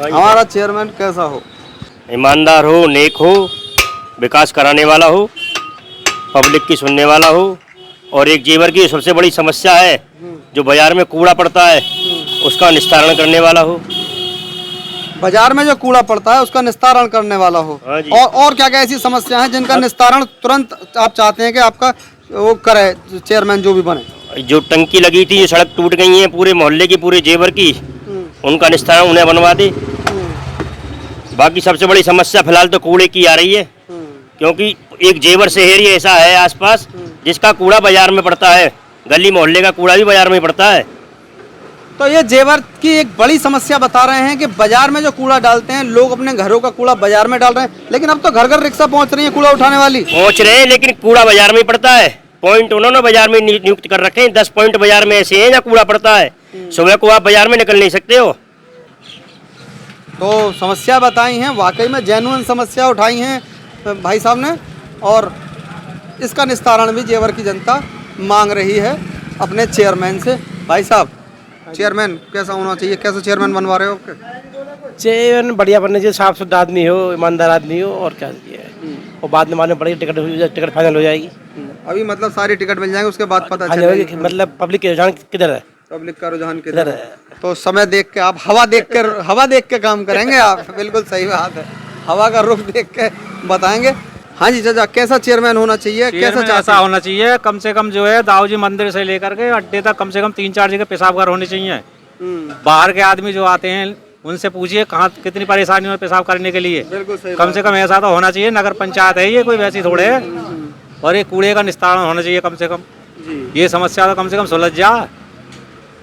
हमारा चेयरमैन कैसा हो? ईमानदार हो, नेक हो, विकास कराने वाला हो, पब्लिक की सुनने वाला हो। और एक जेवर की सबसे बड़ी समस्या है जो बाजार में कूड़ा पड़ता है उसका निस्तारण करने वाला हो। बाजार में जो कूड़ा पड़ता है उसका निस्तारण करने वाला हो। हाँ जी। और क्या क्या ऐसी समस्या है जिनका निस्तारण तुरंत आप चाहते हैं कि आपका वो करे चेयरमैन जो भी बने? जो टंकी लगी थी, जो सड़क टूट गई है पूरे मोहल्ले की, पूरे जेवर की, उनका निस्तारण उन्हें बनवा दे। बाकी सबसे बड़ी समस्या फिलहाल तो कूड़े की आ रही है, क्योंकि एक जेवर शहर ही ऐसा है आसपास जिसका कूड़ा बाजार में पड़ता है। गली मोहल्ले का कूड़ा भी बाजार में पड़ता है। तो ये जेवर की एक बड़ी समस्या बता रहे हैं कि बाजार में जो कूड़ा डालते हैं लोग, अपने घरों का कूड़ा बाजार में डाल रहे हैं, लेकिन अब तो घर घर रिक्शा पहुंच रही है कूड़ा उठाने वाली। पहुंच रहे हैं लेकिन कूड़ा बाजार में ही पड़ता है। पॉइंट उन्होंने बाजार में नियुक्त कर रखे हैं। 10 पॉइंट बाजार में ऐसे हैं जहाँ कूड़ा पड़ता है। सुबह को आप बाजार में निकल नहीं सकते हो। तो समस्या बताई हैं, वाकई में जेन्युइन समस्या उठाई हैं भाई साहब ने, और इसका निस्तारण भी जेवर की जनता मांग रही है अपने चेयरमैन से। भाई साहब, चेयरमैन कैसा होना चाहिए? कैसा चेयरमैन बनवा रहे हो आपके? चेयरमैन बढ़िया बनना चाहिए, साफ सुथरा आदमी हो, ईमानदार आदमी हो, और क्या चाहिए। और बाद में मालूम पड़ेगी, टिकट फाइनल हो जाएगी। अभी मतलब सारी टिकट मिल जाएंगे, उसके बाद पता हाँ, चलेगा मतलब पब्लिक के रुझान किधर है। पब्लिक का रुझान किधर है। तो समय देख के आप, हवा देख के काम करेंगे आप। बिल्कुल सही बात है, हवा का रुख देख के बताएंगे। हाँ जी चाचा, कैसा चेयरमैन होना चाहिए? कैसा ऐसा होना चाहिए कम से कम जो है दाऊ जी मंदिर से लेकर के अड्डे तक कम से कम 3-4 जगह पेशाब घर होने चाहिए। बाहर के आदमी जो आते हैं उनसे पूछिए कहाँ कितनी परेशानी हो पेशाब करने के लिए। बिल्कुल सही कम से कम ऐसा तो होना चाहिए। नगर पंचायत है ये, कोई वैसी थोड़े है। और ये कूड़े का निस्तारण होना चाहिए कम से कम। ये समस्या तो कम से कम सुलझ जा।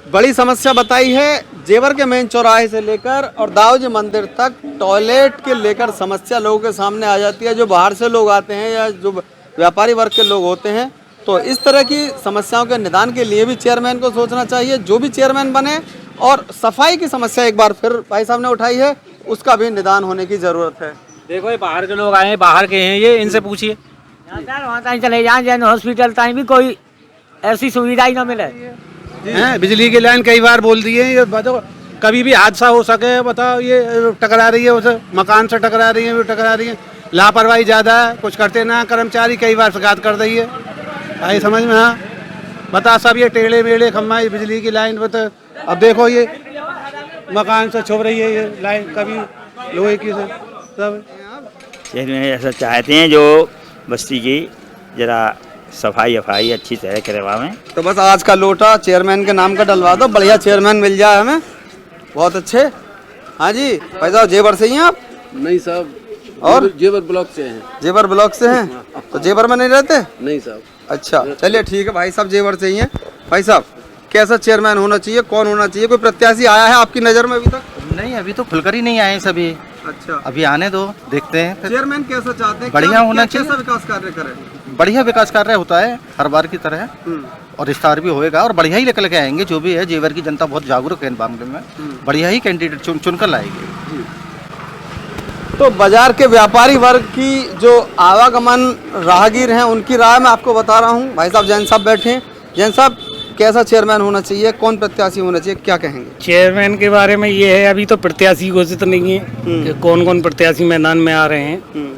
बड़ी समस्या बताई है। जेवर के मेन चौराहे से लेकर और दाऊ जी मंदिर तक टॉयलेट के लेकर समस्या लोगों के सामने आ जाती है। जो बाहर से लोग आते हैं या जो व्यापारी वर्ग के लोग होते हैं, तो इस तरह की समस्याओं के निदान के लिए भी चेयरमैन को सोचना चाहिए, जो भी चेयरमैन बने। और सफाई की समस्या एक बार फिर भाई साहब ने उठाई है, उसका भी निदान होने की जरूरत है। देखो ये बाहर के लोग आए हैं, बाहर के हैं ये, इनसे पूछिए। वहाँ तक चले जाए, जैन हॉस्पिटल तक भी कोई ऐसी सुविधा ही ना मिले। हैं, बिजली की लाइन कई बार बोल दिए, ये बताओ कभी भी हादसा हो सके। बताओ ये टकरा रही है, उसे मकान से टकरा रही है, वो टकरा रही है। लापरवाही ज़्यादा है, कुछ करते ना कर्मचारी, कई बार शिकायत कर दी है। आई समझ में? हाँ बता, सब ये टेढ़े मेढ़े खम्भा, ये बिजली की लाइन बता। अब देखो ये मकान से छुप रही है ये लाइन, कभी लोहे की से सब। ऐसा चाहते हैं जो बस्ती की जरा सफाई अच्छी तरह करवाएं। तो बस आज का लोटा चेयरमैन के नाम का डलवा दो, बढ़िया चेयरमैन मिल जाए हमें, बहुत अच्छे। हाँ जी पैसा जेवर से ही हैं आप? नहीं साहब, और जेवर ब्लॉक से हैं। जेवर ब्लॉक से हैं, तो जेवर में नहीं रहते? नहीं साहब। अच्छा चलिए ठीक है, भाई साहब जेवर से ही हैं। भाई साहब, कैसा चेयरमैन होना चाहिए? कौन होना चाहिए? कोई प्रत्याशी आया है आपकी नज़र में अभी तक? नहीं, अभी तो खुलकर ही नहीं आए सभी। अच्छा, अभी आने दो, देखते हैं फिर। चेयरमैन कैसा चाहते हैं? बढ़िया होना चाहिए। कैसा विकास कार्य करे? बढ़िया विकास कार्य होता है हर बार की तरह, और विस्तार भी होएगा और बढ़िया ही निकल के आएंगे। जो भी है, जेवर की जनता बहुत जागरूक है इन मामले में, बढ़िया ही कैंडिडेट चुनकर लाएगी। तो बाजार के व्यापारी वर्ग की जो आवागमन राहगीर हैं उनकी राय मैं आपको बता रहा हूँ। भाई साहब जैन साहब बैठे हैं। जैन साहब, कैसा चेयरमैन होना चाहिए? कौन प्रत्याशी होना चाहिए? क्या कहेंगे? चेयरमैन के बारे में ये है, अभी तो प्रत्याशी घोषित नहीं है कि कौन कौन प्रत्याशी मैदान में आ रहे हैं।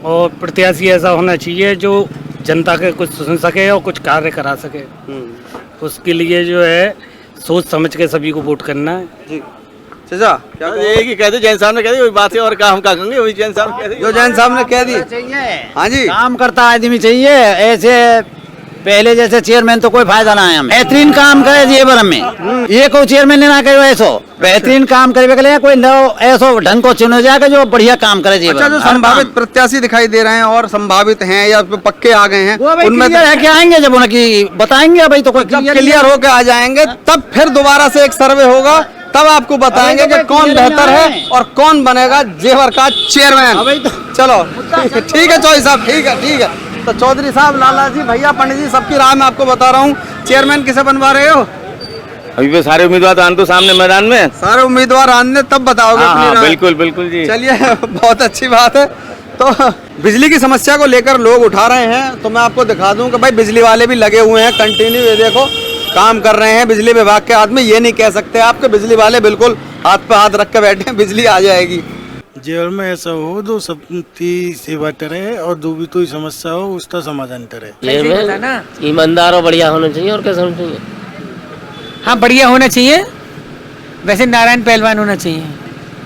और प्रत्याशी ऐसा होना चाहिए जो जनता के कुछ सुन सके और कुछ कार्य करा सके। उसके लिए जो है सोच समझ के सभी को वोट करना है। जी चाचा, क्या यही कहते जैन साहब ने कह दी, वही बात है और काम का कहेंगे, वही जैन साहब कह दी। जो जैन साहब ने कह दी। हाँ जी, काम करता आदमी चाहिए, ऐसे पहले जैसे चेयरमैन तो कोई फायदा ना है हमें। बेहतरीन काम करे जेवर में, ये कोई चेयरमैन ने ना करे ऐसो बेहतरीन काम करे के लिए कोई ऐसो ढंग को चुनो जाएगा जो बढ़िया काम करे जेवर। अच्छा, जो संभावित प्रत्याशी दिखाई दे रहे हैं और संभावित हैं या पक्के आ गए हैं, उनमें है कि आएंगे जब उनकी बताएंगे भाई, तो कोई क्लियर होकर आ जाएंगे तब फिर दोबारा से एक सर्वे होगा, तब आपको बताएंगे कि कौन बेहतर है और कौन बनेगा जेवर का चेयरमैन। चलो ठीक है चौधरी साहब, ठीक है। तो चौधरी साहब, लाला जी, भैया, पंडित जी, सबकी राय मैं आपको बता रहा हूँ। चेयरमैन किसे बनवा रहे हो? अभी भी सारे उम्मीदवार आन तो सामने मैदान में, सारे उम्मीदवार आने तब बताओगे अपनी राय। बिल्कुल जी। चलिए बहुत अच्छी बात है। तो बिजली की समस्या को लेकर लोग उठा रहे हैं, तो मैं आपको दिखा दूं कि भाई बिजली वाले भी लगे हुए हैं कंटिन्यू, ये देखो काम कर रहे हैं। बिजली विभाग के आदमी ये नहीं कह सकते आपके बिजली वाले बिल्कुल हाथ पे हाथ रख के बैठे हैं, बिजली आ जाएगी। जेवर में ऐसा हो दो सबती सेवा करे और दो भी कोई समस्या हो उसका समाधान करे। ईमानदार और बढ़िया होना चाहिए और कैसा होना चाहिए। हाँ बढ़िया होना चाहिए, वैसे नारायण पहलवान होना चाहिए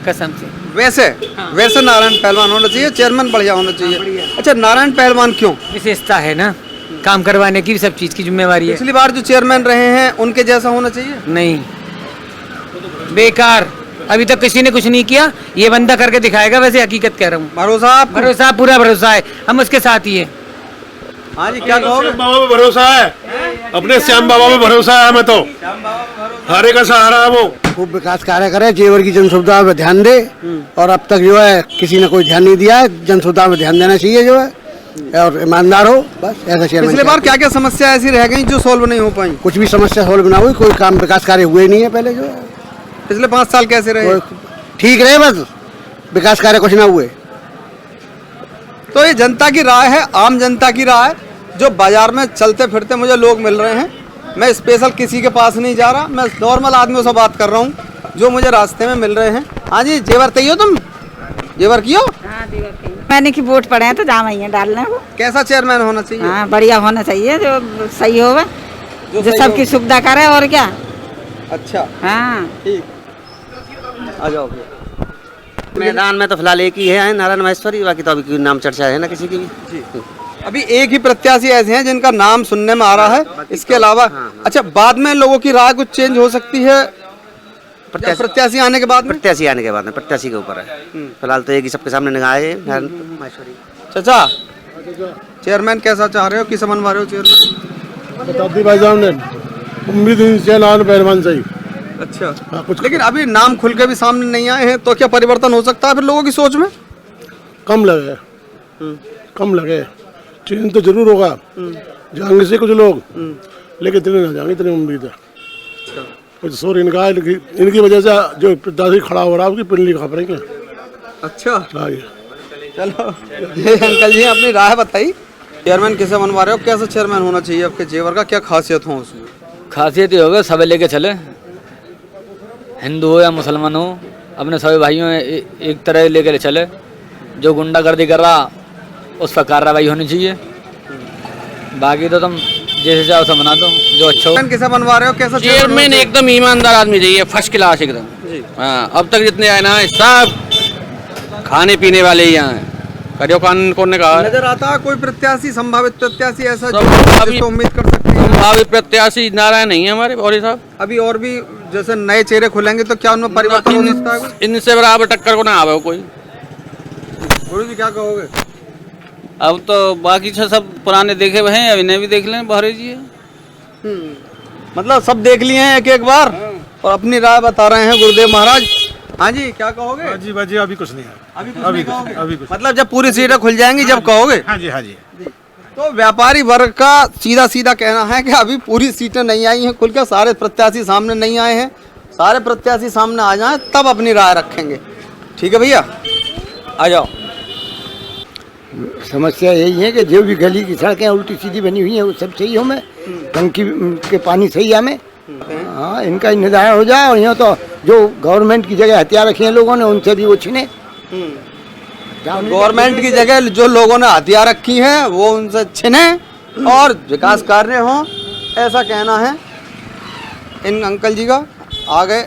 कसम से। वैसे नारायण पहलवान होना चाहिए, चेयरमैन बढ़िया होना चाहिए। अच्छा, नारायण पहलवान क्यों? विशेषता है ना, काम करवाने की सब चीज की जिम्मेवारी है। पिछली बार जो चेयरमैन रहे हैं उनके जैसा होना चाहिए? नहीं, बेकार, अभी तक किसी ने कुछ नहीं किया, ये बंदा करके दिखाएगा। वैसे हकीकत कह रहा हूँ, भरोसा पूरा भरोसा है, हम उसके साथ ही है। हाँ जी, क्या कहोगे? बाबा में भरोसा है, अपने श्याम बाबा में भरोसा है हमें तो, हारे का सहारा है वो। खूब विकास कार्य करे, जेवर की जन सुविधा पे ध्यान दे, और अब तक जो है किसी ने कोई ध्यान नहीं दिया है, जन सुविधा पे ध्यान देना चाहिए जो है, और ईमानदार हो, बस ऐसा चेयरमैन। पिछले बार क्या क्या समस्या ऐसी रह गई जो सोल्व नहीं हो पाई? कुछ भी समस्या सोल्व ना हुई, कोई काम विकास कार्य हुए नहीं है पहले जो है। पिछले 5 साल कैसे रहे? ठीक रहे, बस विकास कार्य कुछ ना हुए। तो ये जनता की राय है, आम जनता की राय, जो बाजार में चलते फिरते मुझे लोग मिल रहे हैं। मैं स्पेशल किसी के पास नहीं जा रहा, मैं नॉर्मल आदमियों से बात कर रहा हूँ जो मुझे रास्ते में मिल रहे हैं। हाँ जी, जेवर तैयो तुम? जेवर कियो? हाँ, मैंने की वोट पड़े हैं तो जा वही है डालने को। कैसा चेयरमैन होना चाहिए? हाँ, बढ़िया होना चाहिए, जो सही होगा, जो सबकी सुविधा करे, और क्या। अच्छा, हाँ ठीक, आ जाओ। मैदान में तो फिलहाल एक ही है, नारायण महेश्वरी, बाकी तो अभी कोई नाम चर्चा है ना किसी की भी। अभी एक ही प्रत्याशी ऐसे हैं जिनका नाम सुनने में आ रहा है, इसके अलावा अच्छा, बाद में लोगों की राय कुछ चेंज हो सकती है प्रत्याशी आने के बाद में? प्रत्याशी आने के बाद में प्रत्याशी के ऊपर है, फिलहाल तो एक ही सबके सामने निगाह है, नारायण महेश्वरी। चाचा, चेयरमैन कैसा चाह रहे हो, किसे मनवा रहे हो चेयरमैन? बता दी भाई साहब ने, उम्मीद से नारायण पहलवान सही। अच्छा, लेकिन अभी नाम खुल के भी सामने नहीं आए हैं, तो क्या परिवर्तन हो सकता है फिर लोगों की सोच में? कम लगे, चेंज तो जरूर होगा, जाएंगे से कुछ लोग, लेकिन इतने ना जाएंगे, इतनी उम्मीद है। कुछ शोर इनका है, इनकी वजह से जो प्रत्याशी खड़ा हो रहा है उसकी पिंडली खा पड़ेंगे। अच्छा, चलो ये अंकल जी अपनी राय बताई। चेयरमैन किसे मनवा रहे हो, कैसा चेयरमैन होना चाहिए आपके जेवर का, क्या खासियत हो उसमें? खासियत ये होगा सब लेके चले, हिंदू हो या मुसलमान हो, अपने सभी भाइयों एक तरह लेकर चले। जो गुंडागर्दी कर रहा उस पर कार्रवाई होनी चाहिए, बाकी तो तुम जैसे चाहो सब बना दो, जो अच्छा हो। किसे बनवा रहे हो, कैसा चेयरमैन? एकदम ईमानदार आदमी चाहिए, फर्स्ट क्लास एकदम। हाँ, अब तक जितने आए ना सब खाने पीने वाले ही यहाँ करियो कानून कौन ने कहा? नजर आता है कोई प्रत्याशी, संभावित प्रत्याशी ऐसा जो अभी उम्मीद कर सकते हैं? संभावित प्रत्याशी नारायण नहीं है हमारे भौरी साहब। अभी और भी जैसे नए चेहरे खुलेंगे तो क्या उनमें परिवर्तन हो सकता है? इनसे बराबर टक्कर को ना आवे कोई। गुरु जी क्या कहोगे? अब तो बाकी सब पुराने देखे हुए हैं, अब इन्हें भी देख लें भौरी जी। मतलब सब देख लिए हैं एक बार और अपनी राय बता रहे हैं गुरुदेव महाराज। हाँ जी, क्या कहोगे? जी बाजी, अभी कुछ नहीं है, अभी कुछ मतलब जब पूरी सीटें खुल जाएंगी जब कहोगे? हाँ जी। तो व्यापारी वर्ग का सीधा कहना है कि अभी पूरी सीटें नहीं आई हैं खुल के, सारे प्रत्याशी सामने नहीं आए हैं, सारे प्रत्याशी सामने आ जाएं तब अपनी राय रखेंगे। ठीक है भैया, आ जाओ। समस्या यही है कि जो भी गली की सड़कें उल्टी सीधी बनी हुई हैं वो सब सही हो, में टंकी के पानी सही हमें, हाँ इनका निदान हो जाए। और यहाँ तो जो गवर्नमेंट की जगह हथियार रखे हैं लोगों ने उनसे भी वो छिने। गवर्नमेंट की जगह जो लोगों ने हथियार रखी है वो उनसे छिने और विकास कार्य हो, ऐसा कहना है इन अंकल जी का। आगे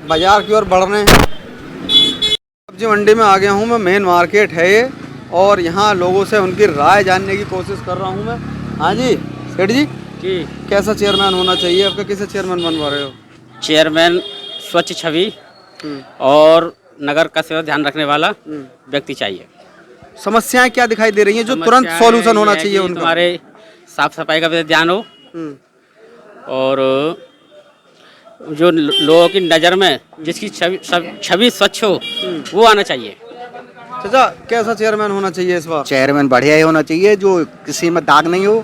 बाजार की ओर बढ़ रहे हैं। सब्जी मंडी में आ गया हूँ मैं, मेन मार्केट है ये, और यहाँ लोगों से उनकी राय जानने की कोशिश कर रहा हूँ मैं। हाँ जी सेठ जी, कैसा चेयरमैन होना चाहिए आपका, किसे चेयरमैन बनवा रहे हो? चेयरमैन स्वच्छ छवि और नगर का सेवा ध्यान रखने वाला व्यक्ति चाहिए। समस्याएं क्या दिखाई दे रही हैं जो तुरंत सॉल्यूशन होना चाहिए उनका? हमारे साफ सफाई का भी ध्यान हो और जो लोगों की नज़र में जिसकी छवि स्वच्छ हो वो आना चाहिए। चाचा, कैसा चेयरमैन होना चाहिए इस बार? चेयरमैन बढ़िया ही होना चाहिए, जो किसी में दाग नहीं हो,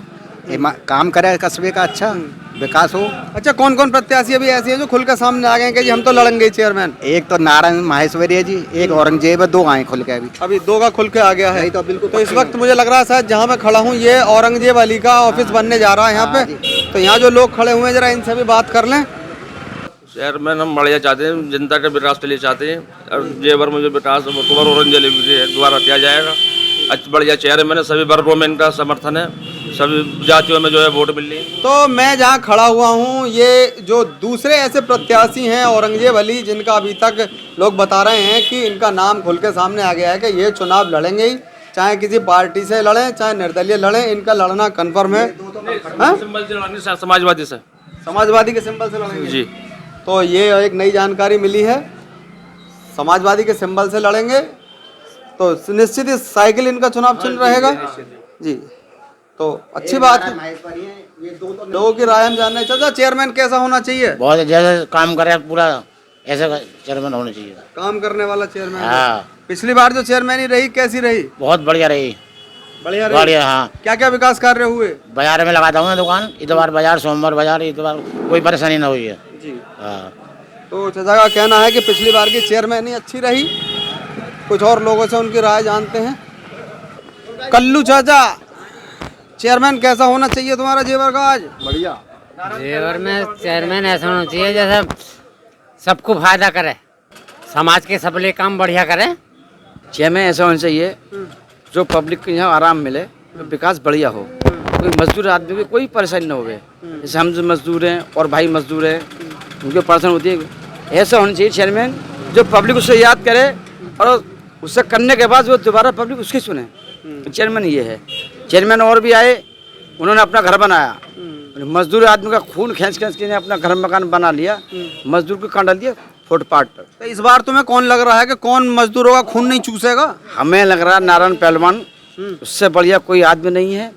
काम करे कस्बे का, अच्छा विकास हो। अच्छा, कौन कौन प्रत्याशी अभी ऐसी हैं जो खुल कर सामने आ गए कि जी हम तो लड़ेंगे चेयरमैन? एक तो नारायण माहेश्वरी है जी, एक औरंगजेब है, 2 आए खुल के अभी 2 का खुल के आ गया है। तो बिल्कुल तो इस वक्त मुझे लग रहा है शायद जहाँ मैं खड़ा हूँ ये औरंगजेब अली का ऑफिस बनने जा रहा है यहाँ पे। तो यहाँ जो लोग खड़े हुए हैं जरा इनसे भी बात कर लें। चेयरमैन हम बढ़िया चाहते हैं, जनता का विकास के लिए चाहते हैं। और जेवर में जो विकास कुंवर औरंगजेब द्वारा किया जाएगा, अच्छा बढ़िया चेयरमैन है, सभी वर्गों में इनका समर्थन है, सभी जातियों में जो है वोट मिल रही है। तो मैं जहाँ खड़ा हुआ हूँ, ये जो दूसरे ऐसे प्रत्याशी हैं औरंगजेब अली, जिनका अभी तक लोग बता रहे हैं कि इनका नाम खुल के सामने आ गया है कि ये चुनाव लड़ेंगे ही, चाहे किसी पार्टी से लड़ें चाहे निर्दलीय लड़ें, इनका लड़ना कन्फर्म है। समाजवादी से, समाजवादी के सिंबल से लड़ेंगे जी। तो ये एक नई जानकारी मिली है, समाजवादी के सिंबल से लड़ेंगे, तो निश्चित ही साइकिल इनका चुनाव चिन्ह रहेगा जी। तो अच्छी बात है, लोगों की राय हम जानना चाहते हैं। चेयरमैन कैसा होना चाहिए? बहुत जैसे काम करे पूरा ऐसा चेयरमैन होना चाहिए, काम करने वाला चेयरमैन। हाँ। पिछली बार जो चेयरमैन ही रही, कैसी रही? बहुत बढ़िया रही। बढ़िया रही? बढ़िया, हाँ। क्या क्या विकास कार्य हुए? बाजार में लगाता हूँ दुकान, इतवार बाजार, सोमवार बाजार, इतवार कोई परेशानी ना हुई है जी। हाँ। तो चाचा का कहना है कि पिछली बार की चेयरमैन ही अच्छी रही। कुछ और लोगों से उनकी राय जानते हैं। कल्लू चाचा, चेयरमैन कैसा होना चाहिए तुम्हारा जेवर का आज? बढ़िया। जेवर में चेयरमैन ऐसा होना चाहिए जैसे सबको फायदा करे, समाज के सबले काम बढ़िया करे। चेयरमैन ऐसा होना चाहिए जो पब्लिक को यहाँ आराम मिले, विकास बढ़िया हो, कोई मजदूर आदमी को कोई परेशानी ना हो। जैसे हम जो मजदूर हैं और भाई मजदूर हैं, उनकी परेशानी होती है। ऐसा होना चाहिए चेयरमैन जो पब्लिक उससे याद करे और उससे करने के बाद वो दोबारा पब्लिक उसकी सुने। चेयरमैन ये है। चेयरमैन और भी आए, उन्होंने अपना घर बनाया, मजदूर आदमी का खून खींच के अपना घर मकान बना लिया, मजदूर को कांड दिया फुटपाथ पर। तो इस बार तुम्हें कौन लग रहा है कि कौन मजदूरों का खून नहीं चूसेगा? हमें लग रहा है नारायण पहलवान, उससे बढ़िया कोई आदमी नहीं है।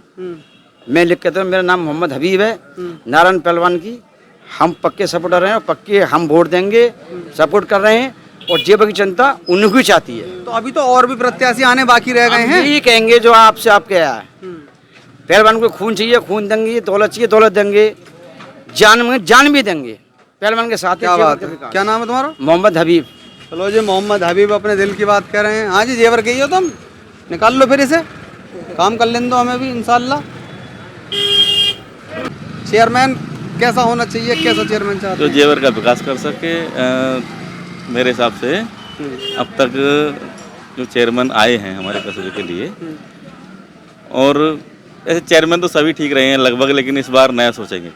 मैं लिख के तो, मेरा नाम मोहम्मद हबीब है, नारायण पहलवान की हम पक्के सपोर्टर हैं और पक्के हम वोट देंगे, सपोर्ट कर रहे हैं। और जेवर की जनता उन्हीं चाहती है। तो अभी तो और भी प्रत्याशी आने बाकी रह गए हैं। यही कहेंगे जो आपसे आप क्या है, पहलवान को खून चाहिए, खून देंगे, दौलत चाहिए, दौलत देंगे, जान भी देंगे पहलवान के साथ। क्या बात है? क्या नाम है तुम्हारा? मोहम्मद हबीब। चलो जी, मोहम्मद हबीब अपने दिल की बात कह रहे हैं। हाँ जी, जेवर के ही हो तुम, निकाल लो फिर इसे, काम कर लेने दो हमें भी इंशाल्लाह। चेयरमैन कैसा होना चाहिए, कैसा चेयरमैन चाहते हैं? जो जेवर का विकास कर सके। मेरे हिसाब से अब तक जो चेयरमैन आए हैं हमारे कस्बे के लिए, और ऐसे चेयरमैन तो सभी ठीक रहे हैं लगभग, लेकिन इस बार नया सोचेंगे,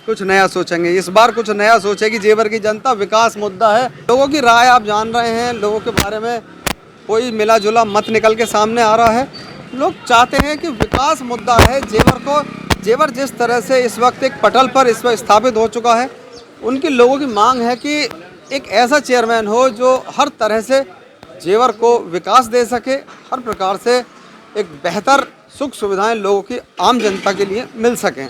कुछ नया सोचेंगे। इस बार कुछ नया सोचेगी जेवर की जनता। विकास मुद्दा है, लोगों की राय आप जान रहे हैं, लोगों के बारे में कोई मिला जुला मत निकल के सामने आ रहा है। लोग चाहते हैं कि विकास मुद्दा है जेवर को। जेवर जिस तरह से इस वक्त एक पटल पर इस वक्त स्थापित हो चुका है, उनकी लोगों की मांग है कि एक ऐसा चेयरमैन हो जो हर तरह से जेवर को विकास दे सके, हर प्रकार से एक बेहतर सुख सुविधाएं लोगों की आम जनता के लिए मिल सकें।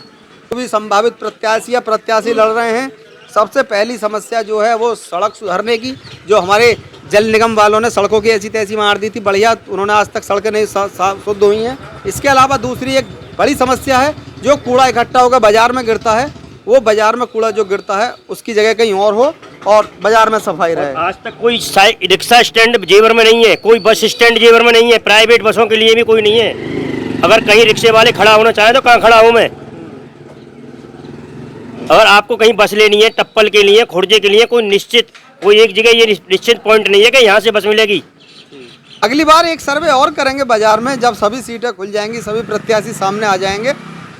तो भी संभावित प्रत्याशी लड़ रहे हैं। सबसे पहली समस्या जो है वो सड़क सुधारने की, जो हमारे जल निगम वालों ने सड़कों की ऐसी तैसी मार दी थी, बढ़िया उन्होंने आज तक सड़कें नहीं शुद्ध हुई हैं। इसके अलावा दूसरी एक बड़ी समस्या है, जो कूड़ा इकट्ठा होकर बाजार में गिरता है, वो बाजार में कूड़ा जो गिरता है उसकी जगह कहीं और हो और बाजार में सफाई रहे। आज तक कोई रिक्शा स्टैंड जेवर में नहीं है, कोई बस स्टैंड जेवर में नहीं है, प्राइवेट बसों के लिए भी कोई नहीं है। अगर कहीं रिक्शे वाले खड़ा होना चाहे तो कहाँ खड़ा हूँ मैं? अगर आपको कहीं बस लेनी है टप्पल के लिए, खुर्जे के लिए, कोई एक जगह ये निश्चित पॉइंट नहीं है कि यहाँ से बस मिलेगी। अगली बार एक सर्वे और करेंगे बाजार में, जब सभी सीटें खुल जाएंगी, सभी प्रत्याशी सामने आ जाएंगे,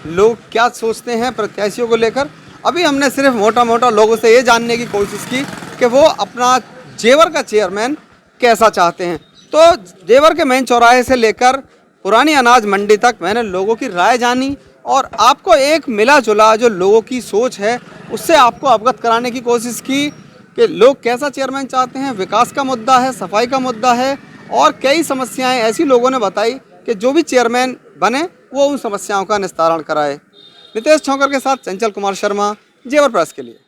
लोग क्या सोचते हैं प्रत्याशियों को लेकर। अभी हमने सिर्फ मोटा मोटा लोगों से ये जानने की कोशिश की कि वो अपना जेवर का चेयरमैन कैसा चाहते हैं। तो जेवर के मेन चौराहे से लेकर पुरानी अनाज मंडी तक मैंने लोगों की राय जानी और आपको एक मिला जुला जो लोगों की सोच है उससे आपको अवगत कराने की कोशिश की कि लोग कैसा चेयरमैन चाहते हैं। विकास का मुद्दा है, सफाई का मुद्दा है और कई समस्याएं ऐसी लोगों ने बताई कि जो भी चेयरमैन बने वो उन समस्याओं का निस्तारण कराए। नितेश छौकर के साथ चंचल कुमार शर्मा, जेवर प्रेस के लिए।